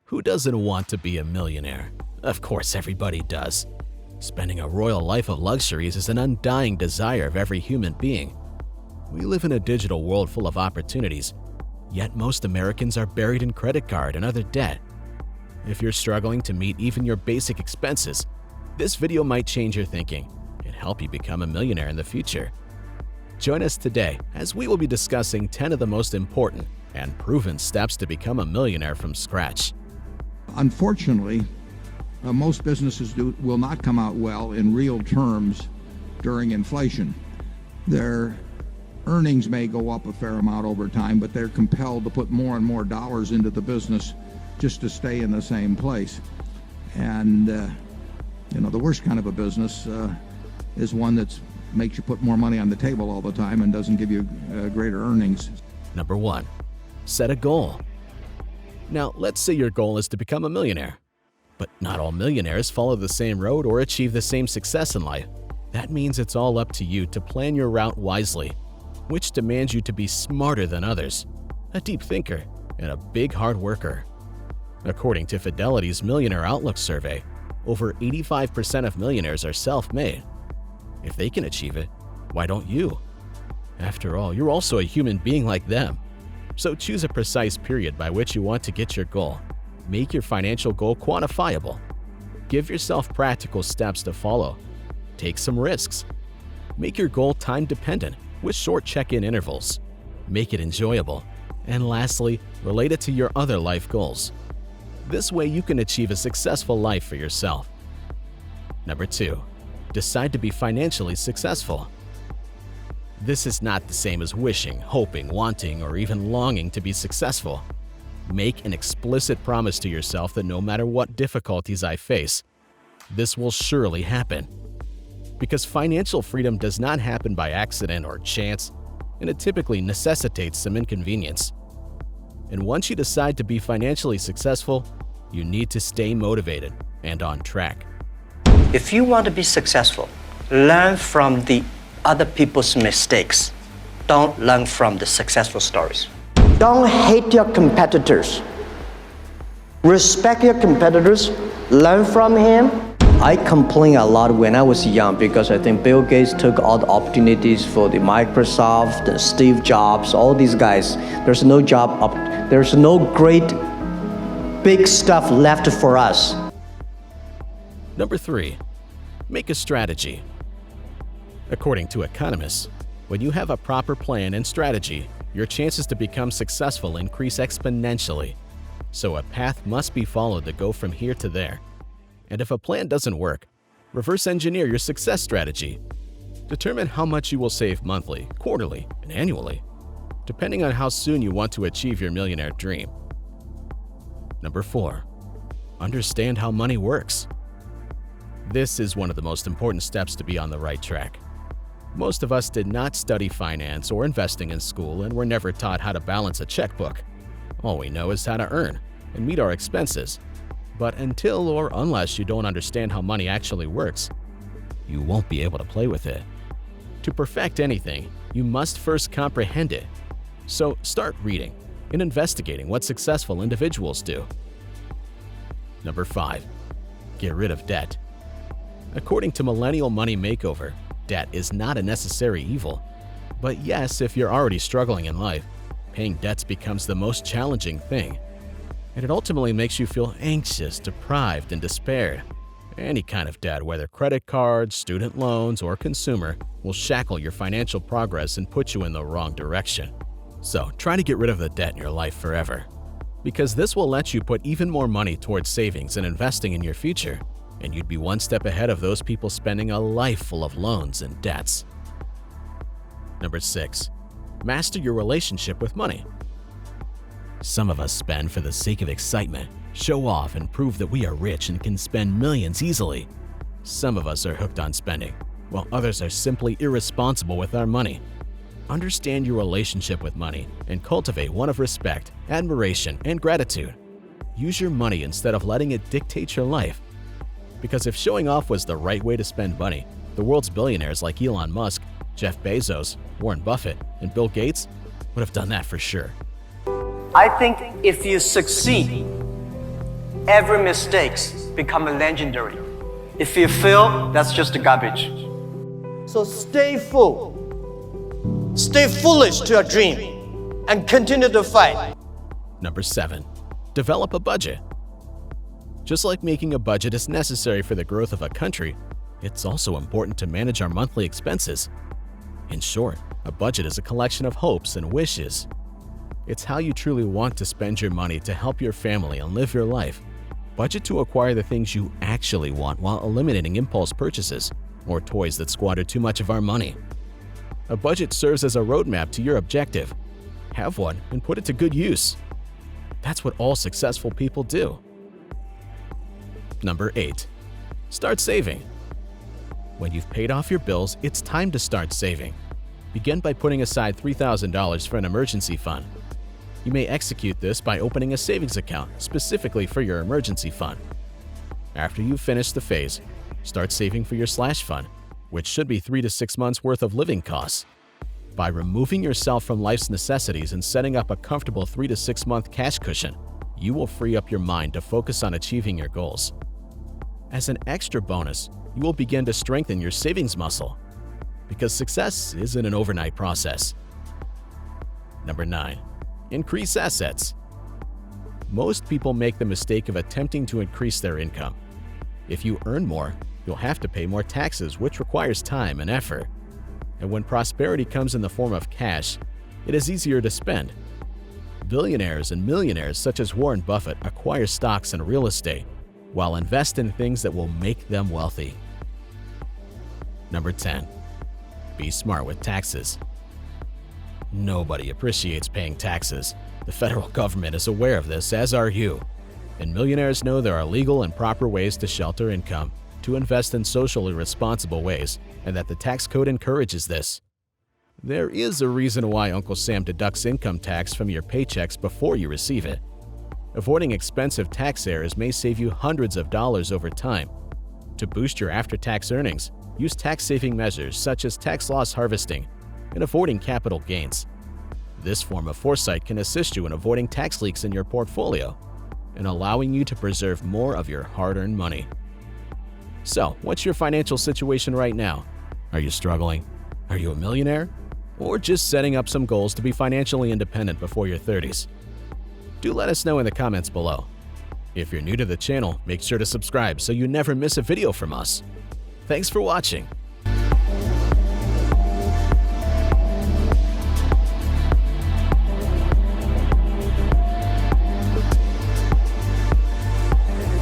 Who doesn't want to be a millionaire? Of course, everybody does. Spending a royal life of luxuries is an undying desire of every human being. We live in a digital world full of opportunities, yet most Americans are buried in credit card and other debt. If you're struggling to meet even your basic expenses, this video might change your thinking and help you become a millionaire in the future. Join us today as we will be discussing 10 of the most important and proven steps to become a millionaire from scratch. Unfortunately, most businesses will not come out well in real terms during inflation. Their earnings may go up a fair amount over time, but they're compelled to put more and more dollars into the business just to stay in the same place. And the worst kind of a business is one that makes you put more money on the table all the time and doesn't give you greater earnings. Number 1. Set a goal. Now, let's say your goal is to become a millionaire. But not all millionaires follow the same road or achieve the same success in life. That means it's all up to you to plan your route wisely, which demands you to be smarter than others, a deep thinker, and a big hard worker. According to Fidelity's Millionaire Outlook survey, over 85% of millionaires are self-made. If they can achieve it, why don't you? After all, you're also a human being like them. So choose a precise period by which you want to get your goal. Make your financial goal quantifiable. Give yourself practical steps to follow. Take some risks. Make your goal time-dependent with short check-in intervals. Make it enjoyable. And lastly, relate it to your other life goals. This way you can achieve a successful life for yourself. Number 2. Decide to be financially successful. This is not the same as wishing, hoping, wanting, or even longing to be successful. Make an explicit promise to yourself that no matter what difficulties I face, this will surely happen. Because financial freedom does not happen by accident or chance, and it typically necessitates some inconvenience. And once you decide to be financially successful, you need to stay motivated and on track. If you want to be successful, learn from the other people's mistakes. Don't learn from the successful stories. Don't hate your competitors. Respect your competitors. Learn from him. I complained a lot when I was young because I think Bill Gates took all the opportunities for the Microsoft, and Steve Jobs, all these guys. There's no there's no great big stuff left for us. Number 3. Make a strategy. According to economists, when you have a proper plan and strategy, your chances to become successful increase exponentially. So a path must be followed to go from here to there. And if a plan doesn't work, reverse engineer your success strategy. Determine how much you will save monthly, quarterly, and annually, depending on how soon you want to achieve your millionaire dream. Number 4. Understand how money works. This is one of the most important steps to be on the right track. Most of us did not study finance or investing in school and were never taught how to balance a checkbook. All we know is how to earn and meet our expenses. But until or unless you don't understand how money actually works, you won't be able to play with it. To perfect anything, you must first comprehend it. So start reading and investigating what successful individuals do. Number 5. Get rid of debt. According to Millennial Money Makeover, debt is not a necessary evil. But yes, if you're already struggling in life, paying debts becomes the most challenging thing. And it ultimately makes you feel anxious, deprived, and despaired. Any kind of debt, whether credit cards, student loans, or consumer, will shackle your financial progress and put you in the wrong direction. So try to get rid of the debt in your life forever. Because this will let you put even more money towards savings and investing in your future. And you'd be one step ahead of those people spending a life full of loans and debts. Number 6. Master your relationship with money. Some of us spend for the sake of excitement, show off, and prove that we are rich and can spend millions easily. Some of us are hooked on spending, while others are simply irresponsible with our money. Understand your relationship with money and cultivate one of respect, admiration, and gratitude. Use your money instead of letting it dictate your life. Because if showing off was the right way to spend money, the world's billionaires like Elon Musk, Jeff Bezos, Warren Buffett, and Bill Gates would have done that for sure. I think if you succeed, every mistake becomes legendary. If you fail, that's just garbage. So stay full. Stay foolish to your dream and continue to fight. Number 7. Develop a budget. Just like making a budget is necessary for the growth of a country, it's also important to manage our monthly expenses. In short, a budget is a collection of hopes and wishes. It's how you truly want to spend your money to help your family and live your life. Budget to acquire the things you actually want while eliminating impulse purchases or toys that squander too much of our money. A budget serves as a roadmap to your objective. Have one and put it to good use. That's what all successful people do. Number 8. Start saving. When you've paid off your bills, it's time to start saving. Begin by putting aside $3,000 for an emergency fund. You may execute this by opening a savings account specifically for your emergency fund. After you've finished the phase, start saving for your slash fund, which should be 3 to 6 months worth of living costs. By removing yourself from life's necessities and setting up a comfortable 3 to 6 month cash cushion, you will free up your mind to focus on achieving your goals. As an extra bonus, you will begin to strengthen your savings muscle, because success isn't an overnight process. Number 9. Increase assets. Most people make the mistake of attempting to increase their income. If you earn more, you'll have to pay more taxes, which requires time and effort. And when prosperity comes in the form of cash, it is easier to spend. Billionaires and millionaires such as Warren Buffett acquire stocks and real estate, while invest in things that will make them wealthy. Number 10. Be smart with taxes. Nobody appreciates paying taxes. The federal government is aware of this, as are you. And millionaires know there are legal and proper ways to shelter income, to invest in socially responsible ways, and that the tax code encourages this. There is a reason why Uncle Sam deducts income tax from your paychecks before you receive it. Avoiding expensive tax errors may save you hundreds of dollars over time. To boost your after-tax earnings, use tax-saving measures such as tax loss harvesting and avoiding capital gains. This form of foresight can assist you in avoiding tax leaks in your portfolio and allowing you to preserve more of your hard-earned money. So, what's your financial situation right now? Are you struggling? Are you a millionaire? Or just setting up some goals to be financially independent before your 30s? Do let us know in the comments below. If you're new to the channel, make sure to subscribe so you never miss a video from us. Thanks for watching.